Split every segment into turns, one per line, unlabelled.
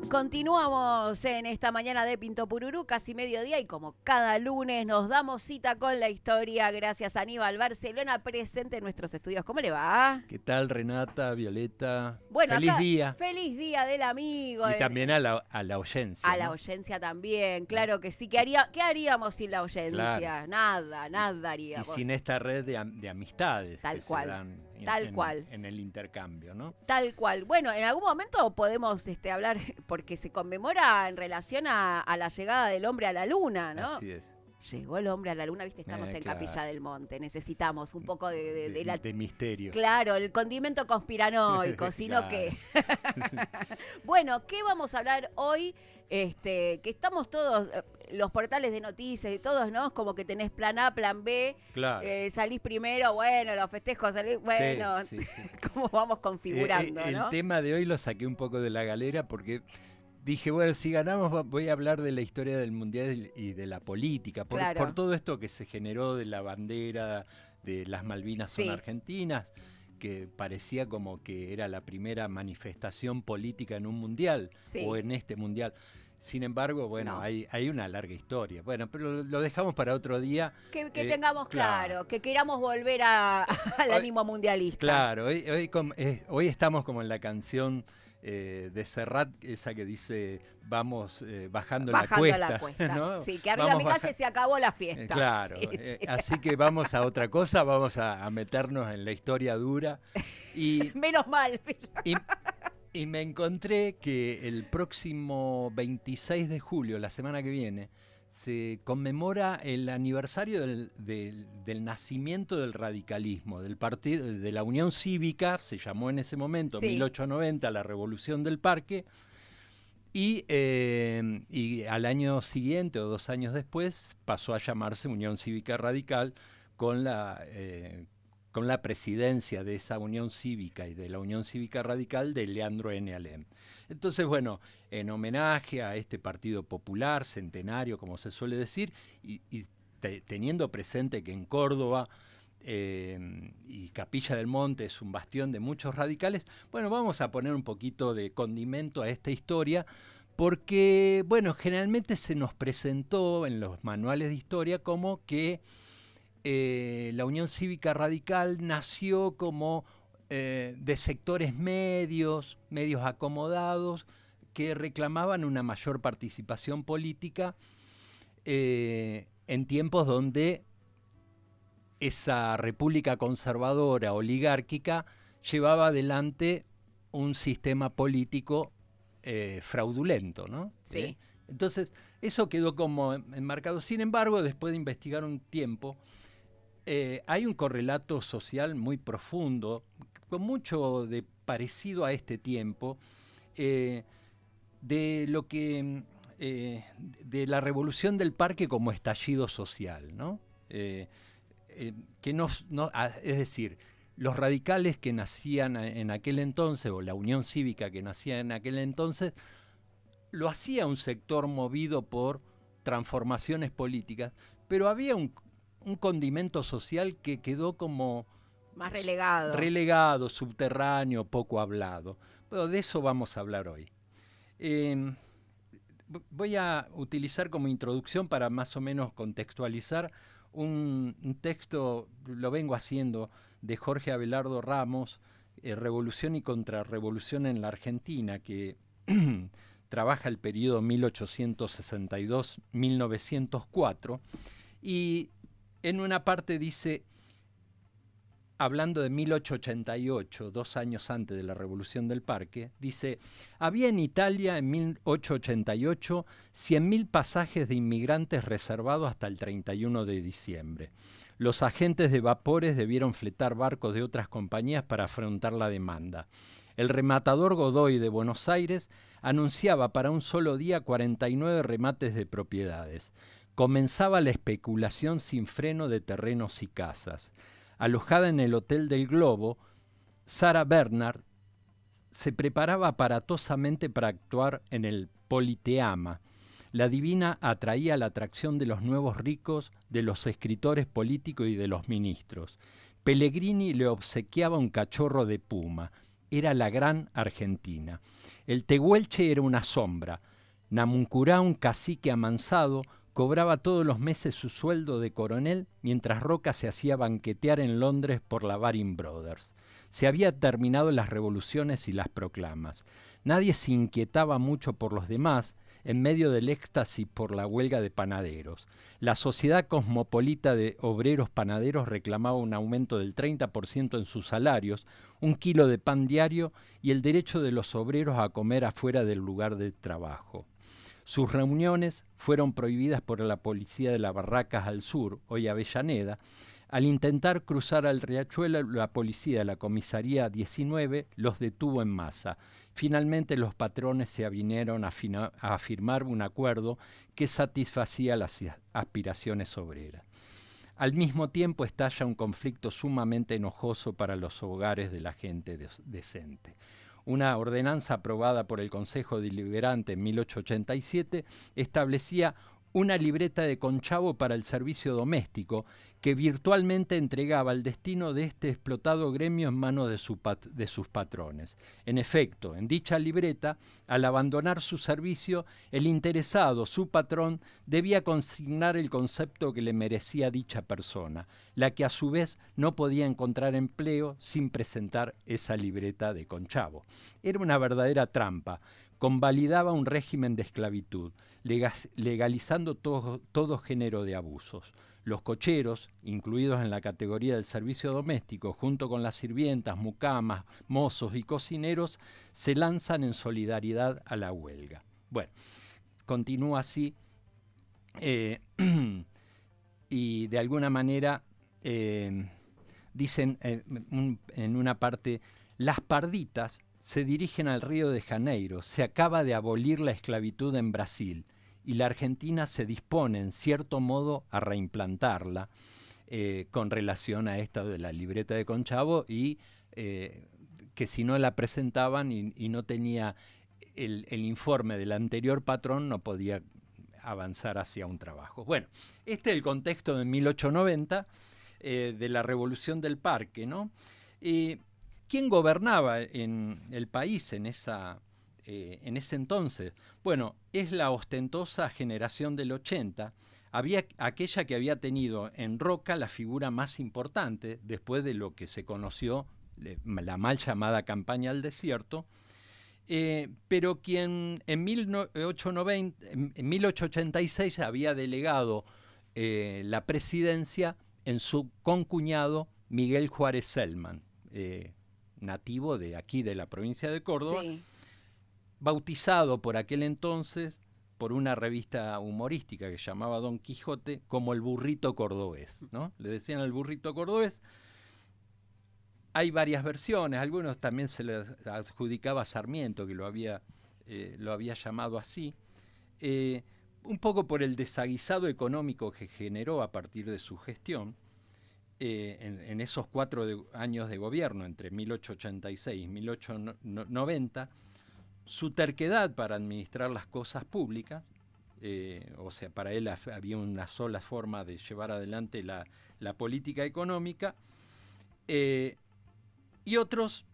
Continuamos en esta mañana de Pinto Pururú, casi mediodía, y como cada lunes nos damos cita con la historia, gracias a Aníbal Barcelona, presente en nuestros estudios. ¿Cómo le va?
¿Qué tal, Renata, Violeta?
Bueno,
Feliz
acá,
día.
feliz día del amigo.
Y también a la audiencia,
A la
¿no?
oyencia también, claro que sí. ¿Qué haríamos sin la oyencia?
Claro.
Nada
Y
haríamos.
sin esta red de amistades
Tal
que
cual,
se dan
tal cual.
en el intercambio, ¿no?
Tal cual. Bueno, en algún momento podemos hablar, porque se conmemora en relación a la llegada del hombre a la luna, ¿no?
Así es.
Llegó el hombre a la luna, viste, estamos en
Claro.
Capilla del Monte, necesitamos un poco de la...
De misterio.
Claro, el condimento conspiranoico, sino
Claro.
que... Bueno, ¿qué vamos a hablar hoy? Que estamos todos, los portales de noticias y todos, ¿no? Como que tenés plan A, plan B,
Claro.
salís primero, bueno, los festejos, salís, bueno,
Sí, sí.
cómo vamos configurando,
El
¿no?
tema de hoy lo saqué un poco de la galera porque dije, bueno, si ganamos voy a hablar de la historia del Mundial y de la política,
Claro.
por todo esto que se generó de la bandera, de las Malvinas son
Sí.
argentinas, que parecía como que era la primera manifestación política en un mundial,
Sí.
o en este mundial. Sin embargo, bueno,
No.
hay una larga historia. Bueno, pero lo dejamos para otro día.
Que tengamos claro, que queramos volver al
Hoy-
ánimo mundialista.
Claro, hoy estamos como en la canción de Serrat, esa que dice vamos bajando la cuesta. ¿No?
Sí, que arriba de mi calle se acabó la fiesta.
Claro,
Sí, sí.
así que vamos a otra cosa, vamos a meternos en la historia dura. Y,
Menos mal.
y, y me encontré que el próximo 26 de julio, la semana que viene, se conmemora el aniversario del nacimiento del radicalismo, del partido, de la Unión Cívica, se llamó en ese momento,
Sí.
1890, la Revolución del Parque, y al año siguiente o 2 años después pasó a llamarse Unión Cívica Radical con la presidencia de esa Unión Cívica y de la Unión Cívica Radical de Leandro N. Alem. Entonces, bueno, en homenaje a este partido popular, centenario, como se suele decir, y teniendo presente que en Córdoba y Capilla del Monte es un bastión de muchos radicales, bueno, vamos a poner un poquito de condimento a esta historia, porque, bueno, generalmente se nos presentó en los manuales de historia como que la Unión Cívica Radical nació como de sectores medios acomodados, que reclamaban una mayor participación política en tiempos donde esa república conservadora oligárquica llevaba adelante un sistema político fraudulento, ¿no?
Sí.
Entonces, eso quedó como enmarcado. Sin embargo, después de investigar un tiempo, hay un correlato social muy profundo, con mucho de parecido a este tiempo, de lo que de la revolución del parque como estallido social, ¿no? Es decir, los radicales que nacían en aquel entonces, o la Unión Cívica que nacía en aquel entonces, lo hacía un sector movido por transformaciones políticas, pero había un condimento social que quedó como
Más relegado.
subterráneo, poco hablado. Pero de eso vamos a hablar hoy. Voy a utilizar como introducción, para más o menos contextualizar, un texto, lo vengo haciendo, de Jorge Abelardo Ramos, Revolución y Contrarrevolución en la Argentina, que trabaja el periodo 1862-1904, y en una parte dice, hablando de 1888, 2 años antes de la Revolución del Parque, dice: había en Italia en 1888 100.000 pasajes de inmigrantes reservados hasta el 31 de diciembre. Los agentes de vapores debieron fletar barcos de otras compañías para afrontar la demanda. El rematador Godoy de Buenos Aires anunciaba para un solo día 49 remates de propiedades. Comenzaba la especulación sin freno de terrenos y casas. Alojada en el Hotel del Globo, Sarah Bernhardt se preparaba aparatosamente para actuar en el Politeama. La divina atraía la atracción de los nuevos ricos, de los escritores políticos y de los ministros. Pellegrini le obsequiaba un cachorro de puma. era la Gran Argentina. El tehuelche era una sombra. Namuncurá, un cacique amansado, cobraba todos los meses su sueldo de coronel, mientras Roca se hacía banquetear en Londres por la Baring Brothers. Se había terminado las revoluciones y las proclamas. Nadie se inquietaba mucho por los demás, en medio del éxtasis por la huelga de panaderos. La sociedad cosmopolita de obreros panaderos reclamaba un aumento del 30% en sus salarios, 1 kilo de pan diario y el derecho de los obreros a comer afuera del lugar de trabajo. Sus reuniones fueron prohibidas por la policía de las Barracas al sur, hoy Avellaneda. Al intentar cruzar al riachuelo, la policía de la comisaría 19 los detuvo en masa. Finalmente los patrones se avinieron a firmar un acuerdo que satisfacía las aspiraciones obreras. Al mismo tiempo estalla un conflicto sumamente enojoso para los hogares de la gente decente. Una ordenanza aprobada por el Consejo Deliberante en 1887 establecía una libreta de conchavo para el servicio doméstico que virtualmente entregaba el destino de este explotado gremio en manos de sus patrones. En efecto, en dicha libreta, al abandonar su servicio, el interesado, su patrón, debía consignar el concepto que le merecía dicha persona, la que a su vez no podía encontrar empleo sin presentar esa libreta de conchavo. Era una verdadera trampa. Convalidaba un régimen de esclavitud, legalizando todo género de abusos. Los cocheros, incluidos en la categoría del servicio doméstico, junto con las sirvientas, mucamas, mozos y cocineros, se lanzan en solidaridad a la huelga. Bueno, continúa así y de alguna manera dicen en una parte, las parditas se dirigen al Río de Janeiro, se acaba de abolir la esclavitud en Brasil y la Argentina se dispone, en cierto modo, a reimplantarla con relación a esta de la libreta de conchavo y que si no la presentaban y no tenía el informe del anterior patrón, no podía avanzar hacia un trabajo. Bueno, este es el contexto de 1890 de la Revolución del Parque, ¿no? ¿Quién gobernaba en el país en ese entonces? Bueno, es la ostentosa generación del 80, aquella que había tenido en Roca la figura más importante después de lo que se conoció, la mal llamada campaña al desierto, pero quien en 1886 había delegado la presidencia en su concuñado Miguel Juárez Celman, nativo de aquí, de la provincia de Córdoba, sí, bautizado por aquel entonces por una revista humorística que llamaba Don Quijote como el burrito cordobés, ¿no? Le decían el burrito cordobés. Hay varias versiones, algunos también se le adjudicaba a Sarmiento, que lo había llamado así, un poco por el desaguisado económico que generó a partir de su gestión. En esos 4 años de gobierno, entre 1886 y 1890, su terquedad para administrar las cosas públicas, o sea, para él había una sola forma de llevar adelante la política económica, y otros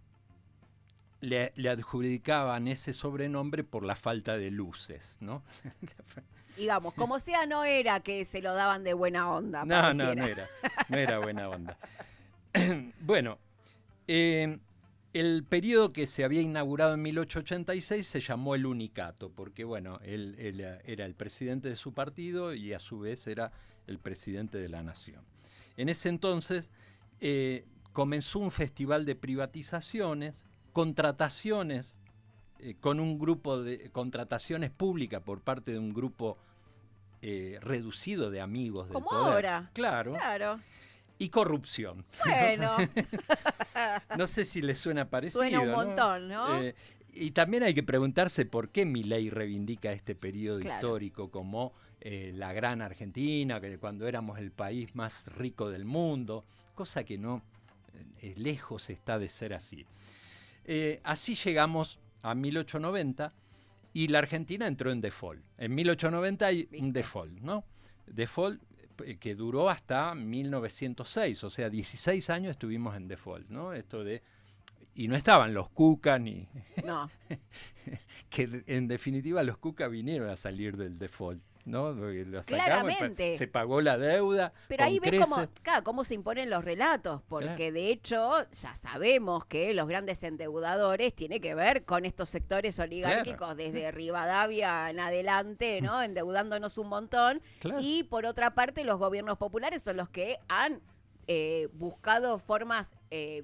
le adjudicaban ese sobrenombre por la falta de luces, ¿no?
Digamos, como sea, no era que se lo daban de buena onda.
No era buena onda. Bueno, el periodo que se había inaugurado en 1886 se llamó el Unicato, porque bueno, él era el presidente de su partido y a su vez era el presidente de la nación. En ese entonces comenzó un festival de privatizaciones, contrataciones, con un grupo de contrataciones públicas por parte de un grupo reducido de amigos del
poder.
Como
ahora.
Claro. Y corrupción.
Bueno.
No sé si le suena parecido.
Suena un montón, ¿no?
Y también hay que preguntarse por qué Milei reivindica este periodo histórico como la gran Argentina, que cuando éramos el país más rico del mundo, cosa que no, lejos está de ser así. Así llegamos a 1890 y la Argentina entró en default. En 1890 hay un default, ¿no? Default que duró hasta 1906, o sea, 16 años estuvimos en default, ¿no? Esto de Y no estaban los Cuca ni...
No.
que en definitiva los Cuca vinieron a salir del default, ¿no? Lo sacamos,
Claramente.
se pagó la deuda.
Pero ahí ves
creces.
cómo se imponen los relatos, porque
Claro.
de hecho ya sabemos que los grandes endeudadores tiene que ver con estos sectores oligárquicos
Claro.
desde Rivadavia en adelante, ¿no? Endeudándonos un montón.
Claro.
Y por otra parte, los gobiernos populares son los que han buscado formas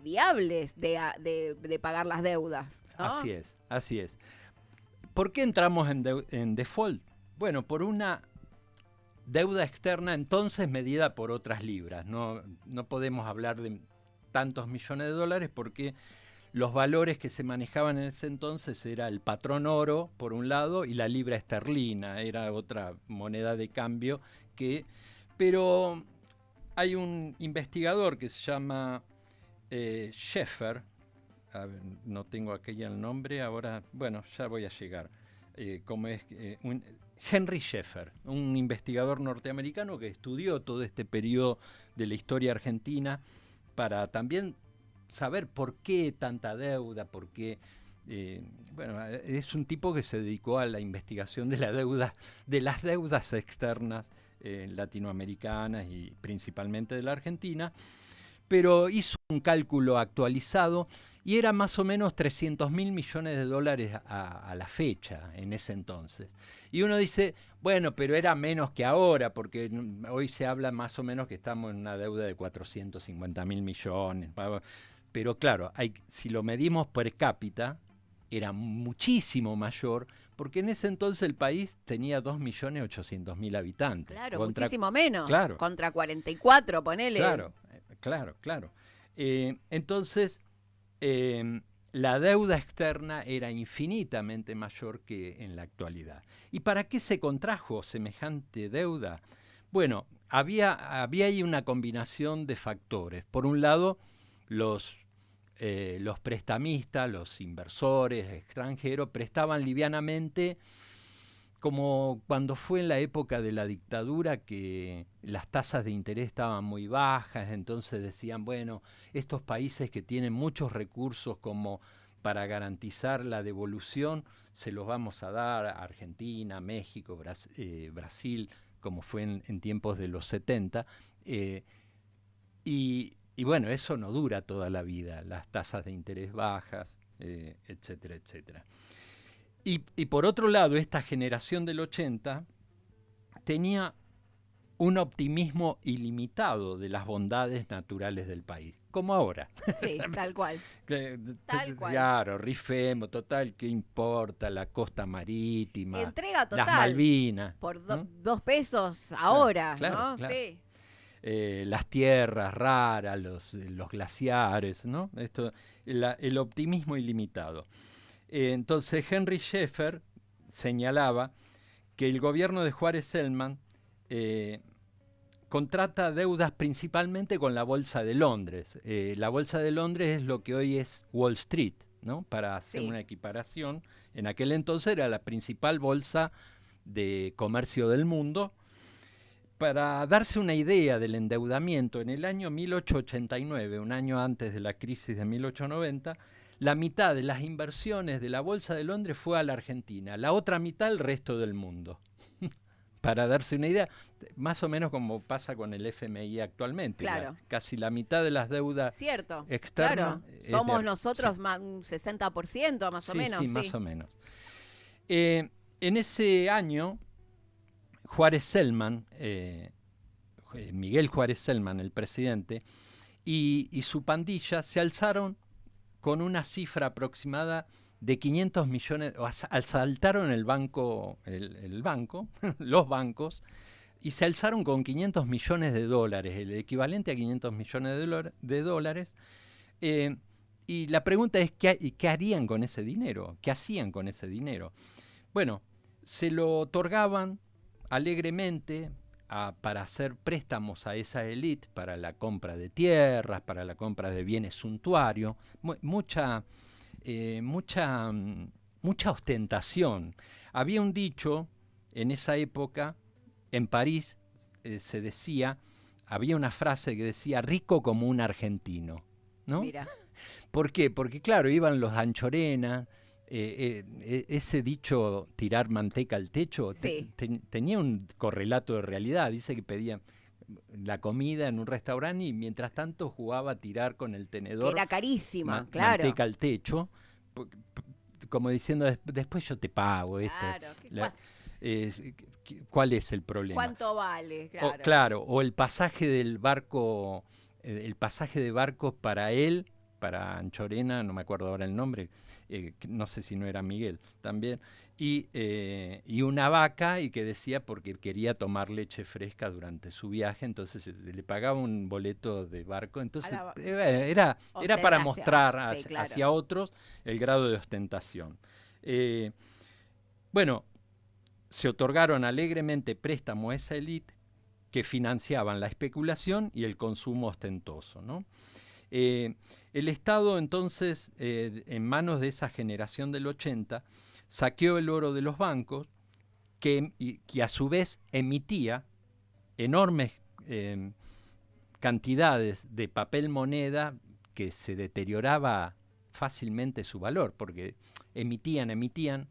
viables de pagar las deudas, ¿no?
Así es, así es. ¿Por qué entramos en default? Bueno, por una deuda externa entonces medida por otras libras. No podemos hablar de tantos millones de dólares porque los valores que se manejaban en ese entonces era el patrón oro, por un lado, y la libra esterlina, era otra moneda de cambio pero hay un investigador que se llama Schaeffer, a ver, no tengo aquí el nombre, ahora, bueno, ya voy a llegar. Henry Schaeffer, un investigador norteamericano que estudió todo este periodo de la historia argentina para también saber por qué tanta deuda, por qué... bueno, es un tipo que se dedicó a la investigación de la deuda, de las deudas externas latinoamericanas y principalmente de la Argentina, pero hizo un cálculo actualizado y era más o menos 300.000 millones de dólares a la fecha, en ese entonces. Y uno dice, bueno, pero era menos que ahora, porque hoy se habla más o menos que estamos en una deuda de 450.000 millones. Pero claro, si lo medimos per cápita, era muchísimo mayor, porque en ese entonces el país tenía 2.800.000 habitantes.
Claro, muchísimo menos.
Claro.
Contra 44, ponele.
Claro. Entonces, la deuda externa era infinitamente mayor que en la actualidad. ¿Y para qué se contrajo semejante deuda? Bueno, había ahí una combinación de factores. Por un lado, los prestamistas, los inversores extranjeros prestaban livianamente, como cuando fue en la época de la dictadura que las tasas de interés estaban muy bajas, entonces decían, bueno, estos países que tienen muchos recursos como para garantizar la devolución, se los vamos a dar a Argentina, México, Brasil, como fue en tiempos de los 70, y bueno, eso no dura toda la vida, las tasas de interés bajas, etcétera, etcétera. Y por otro lado, esta generación del 80 tenía un optimismo ilimitado de las bondades naturales del país, como ahora.
Sí, tal cual. Tal cual.
Claro, rifemos, total, ¿qué importa? La costa marítima,
Entrega total.
las Malvinas.
Por 2 pesos ahora,
claro,
¿no?
claro.
Sí.
Las tierras raras, los glaciares, ¿no? El optimismo ilimitado. Entonces Henry Schaeffer señalaba que el gobierno de Juárez Selman contrata deudas principalmente con la Bolsa de Londres. La Bolsa de Londres es lo que hoy es Wall Street, ¿no? Para hacer una equiparación. En aquel entonces era la principal bolsa de comercio del mundo. Para darse una idea del endeudamiento, en el año 1889, un año antes de la crisis de 1890, la mitad de las inversiones de la Bolsa de Londres fue a la Argentina, la otra mitad al resto del mundo. Para darse una idea, más o menos como pasa con el FMI actualmente.
Claro.
Casi la mitad de las deudas externas.
Claro. Somos nosotros más un 60% más o menos.
Sí, más o menos. En ese año, Juárez Selman, Miguel Juárez Selman, el presidente, y su pandilla se alzaron con una cifra aproximada de 500 millones, asaltaron el banco, los bancos, y se alzaron con 500 millones de dólares, el equivalente a 500 millones de dólares. Y la pregunta es, ¿qué harían con ese dinero? ¿Qué hacían con ese dinero? Bueno, se lo otorgaban alegremente para hacer préstamos a esa élite, para la compra de tierras, para la compra de bienes suntuarios, mucha ostentación. Había un dicho en esa época, en París había una frase que decía, rico como un argentino, ¿no?
Mira.
¿Por qué? Porque claro, iban los Anchorena, ese dicho tirar manteca al techo
Sí.
tenía un correlato de realidad. Dice que pedían la comida en un restaurante y mientras tanto jugaba a tirar con el
Que
tenedor
era carísima, claro.
manteca al techo, como diciendo, después yo te pago esto.
Claro.
La- ¿Cuál es el problema?
¿Cuánto vale?
O,
Claro.
claro, o el pasaje del barco, el pasaje de barco para él, para Anchorena, no me acuerdo ahora el nombre, no sé si no era Miguel también, y una vaca, y que decía porque quería tomar leche fresca durante su viaje, entonces le pagaba un boleto de barco, entonces
Sí.
era para
Ostentación.
mostrar
Sí, claro.
hacia otros el grado de ostentación. Bueno, se otorgaron alegremente préstamos a esa élite que financiaban la especulación y el consumo ostentoso, ¿no? El Estado entonces, en manos de esa generación del 80, saqueó el oro de los bancos, que a su vez emitía enormes cantidades de papel moneda que se deterioraba fácilmente su valor, porque emitían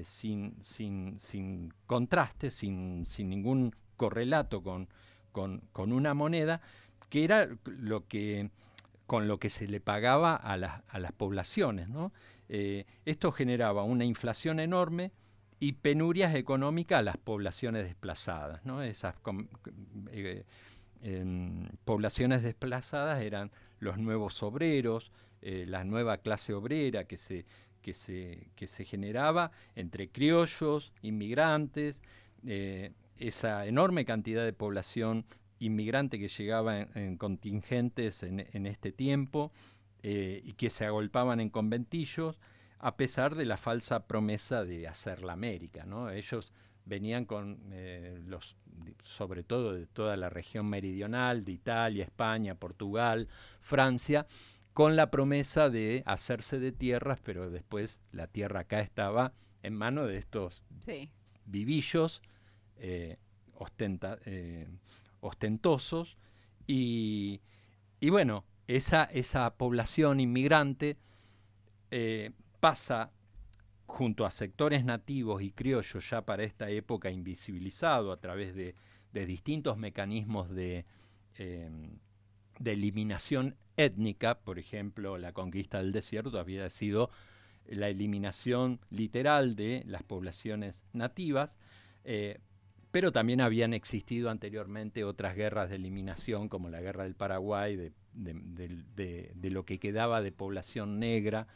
sin contraste, sin ningún correlato con una moneda, que era con lo que se le pagaba a las poblaciones, ¿no? Esto generaba una inflación enorme y penurias económicas a las poblaciones desplazadas, ¿no? Esas poblaciones desplazadas eran los nuevos obreros, la nueva clase obrera que se generaba entre criollos, inmigrantes, esa enorme cantidad de población inmigrante que llegaba en contingentes en este tiempo y que se agolpaban en conventillos, a pesar de la falsa promesa de hacer la América, ¿no? Ellos venían con sobre todo de toda la región meridional, de Italia, España, Portugal, Francia, con la promesa de hacerse de tierras, pero después la tierra acá estaba en manos de estos vivillos ostentosos y bueno, esa población inmigrante pasa junto a sectores nativos y criollos ya para esta época invisibilizado a través de distintos mecanismos de eliminación étnica. Por ejemplo, la conquista del desierto había sido la eliminación literal de las poblaciones nativas, pero también habían existido anteriormente otras guerras de eliminación, como la guerra del Paraguay, de lo que quedaba de población negra,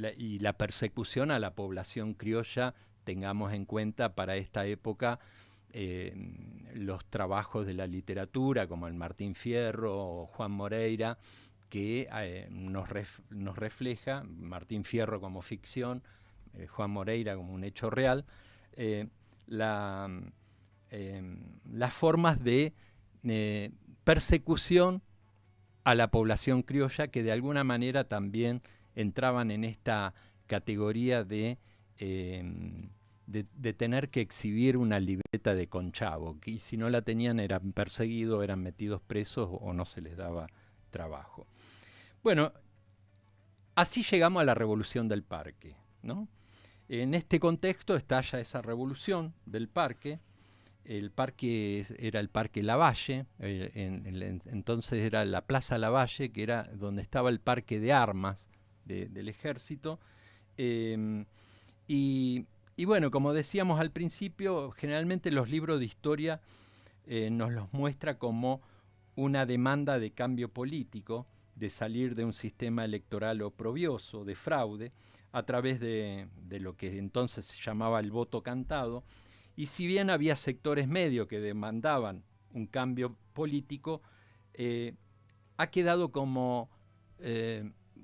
y la persecución a la población criolla. Tengamos en cuenta para esta época los trabajos de la literatura, como el Martín Fierro o Juan Moreira, que nos refleja, Martín Fierro como ficción, Juan Moreira como un hecho real, las formas de persecución a la población criolla, que de alguna manera también entraban en esta categoría de tener que exhibir una libreta de conchavo, y si no la tenían eran perseguidos, eran metidos presos o no se les daba trabajo. Bueno, así llegamos a la Revolución del Parque, ¿no? En este contexto estalla esa revolución del parque. El parque era el Parque Lavalle, entonces era la Plaza Lavalle, que era donde estaba el parque de armas del ejército. Y bueno, como decíamos al principio, generalmente los libros de historia nos los muestra como una demanda de cambio político, de salir de un sistema electoral oprobioso, de fraude, a través de lo que entonces se llamaba el voto cantado. Y si bien había sectores medios que demandaban un cambio político, ha quedado como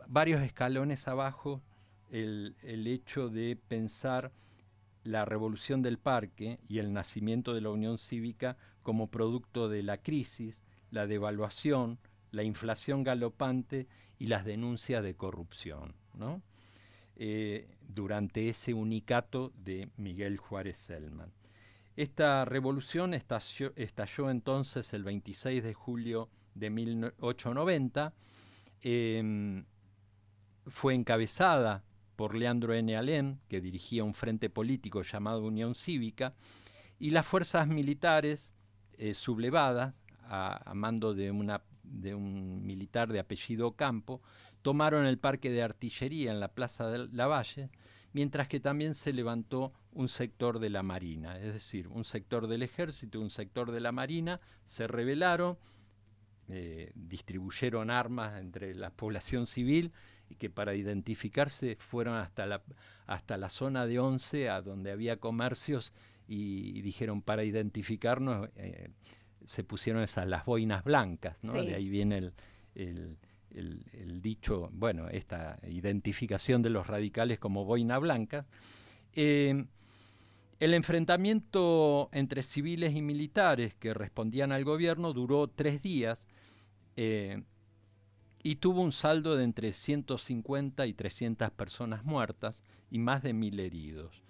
varios escalones abajo el hecho de pensar la revolución del parque y el nacimiento de la Unión Cívica como producto de la crisis, la devaluación, la inflación galopante y las denuncias de corrupción, ¿no? Durante ese unicato de Miguel Juárez Celman. Esta revolución estalló entonces el 26 de julio de 1890. Fue encabezada por Leandro N. Alem, que dirigía un frente político llamado Unión Cívica, y las fuerzas militares sublevadas, a mando de un militar de apellido Campo, tomaron el parque de artillería en la Plaza de Lavalle, mientras que también se levantó un sector de la Marina, es decir, un sector del Ejército, un sector de la Marina, se rebelaron, distribuyeron armas entre la población civil, y que para identificarse fueron hasta la zona de Once, a donde había comercios, y dijeron, para identificarnos, se pusieron las boinas blancas, ¿no? Sí. De ahí viene el dicho, bueno, esta identificación de los radicales como boina blanca. El enfrentamiento entre civiles y militares que respondían al gobierno duró 3 días, y tuvo un saldo de entre 150 y 300 personas muertas y más de 1000 heridos.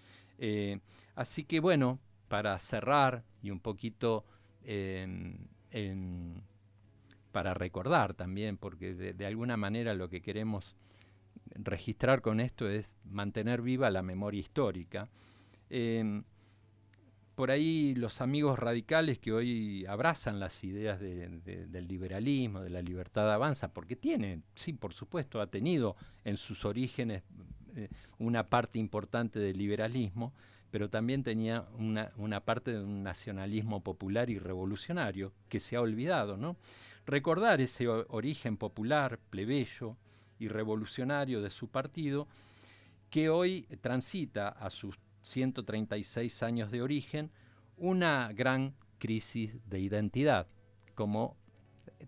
Así que bueno, para cerrar y un poquito para recordar también, porque de alguna manera lo que queremos registrar con esto es mantener viva la memoria histórica. Por ahí los amigos radicales que hoy abrazan las ideas del liberalismo, de la libertad de avanza, porque tiene, sí, por supuesto, ha tenido en sus orígenes una parte importante del liberalismo, pero también tenía una parte de un nacionalismo popular y revolucionario que se ha olvidado, ¿no? Recordar ese origen popular, plebeyo y revolucionario de su partido, que hoy transita a sus 136 años de origen, una gran crisis de identidad, como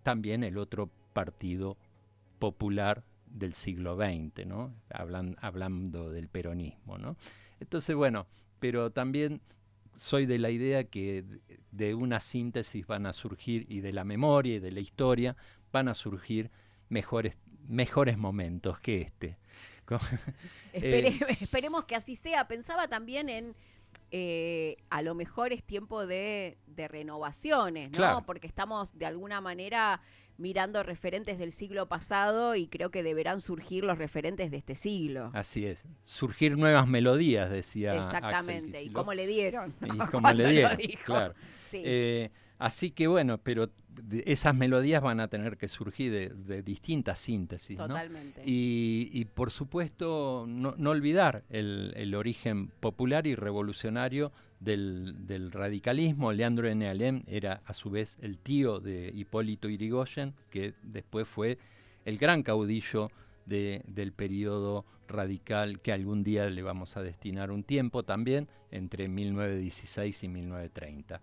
también el otro partido popular del siglo XX, ¿no? Hablando del peronismo, ¿no? Entonces, bueno, pero también soy de la idea que de una síntesis van a surgir, y de la memoria y de la historia, van a surgir mejores momentos que este.
Esperemos que así sea. Pensaba también en a lo mejor es tiempo de renovaciones, ¿no? Claro. Porque estamos de alguna manera mirando referentes del siglo pasado y creo que deberán surgir los referentes de este siglo.
Así es, surgir nuevas melodías, decía
exactamente, Axel Kicillof. ¿Y cómo le dieron?
Y cómo le dieron, claro. Sí. Así que bueno, pero esas melodías van a tener que surgir de distintas síntesis,
totalmente,
¿no? Y por supuesto no olvidar el origen popular y revolucionario del radicalismo. Leandro N. Alem era a su vez el tío de Hipólito Yrigoyen, que después fue el gran caudillo del periodo radical, que algún día le vamos a destinar un tiempo también, entre 1916 y 1930.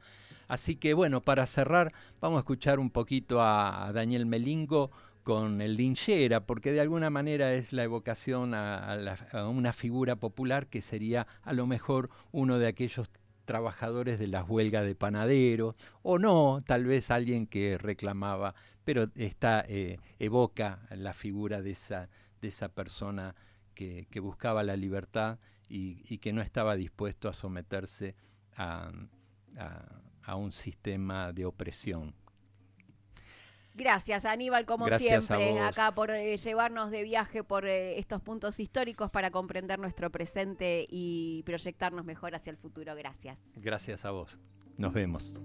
Así que bueno, para cerrar, vamos a escuchar un poquito a Daniel Melingo con el Linchera, porque de alguna manera es la evocación a una figura popular que sería a lo mejor uno de aquellos trabajadores de las huelgas de panaderos, o no, tal vez alguien que reclamaba, pero evoca la figura de esa persona que buscaba la libertad y que no estaba dispuesto a someterse a un sistema de opresión.
Gracias, Aníbal, como
gracias
siempre, acá por llevarnos de viaje por estos puntos históricos para comprender nuestro presente y proyectarnos mejor hacia el futuro. Gracias.
Gracias a vos. Nos vemos.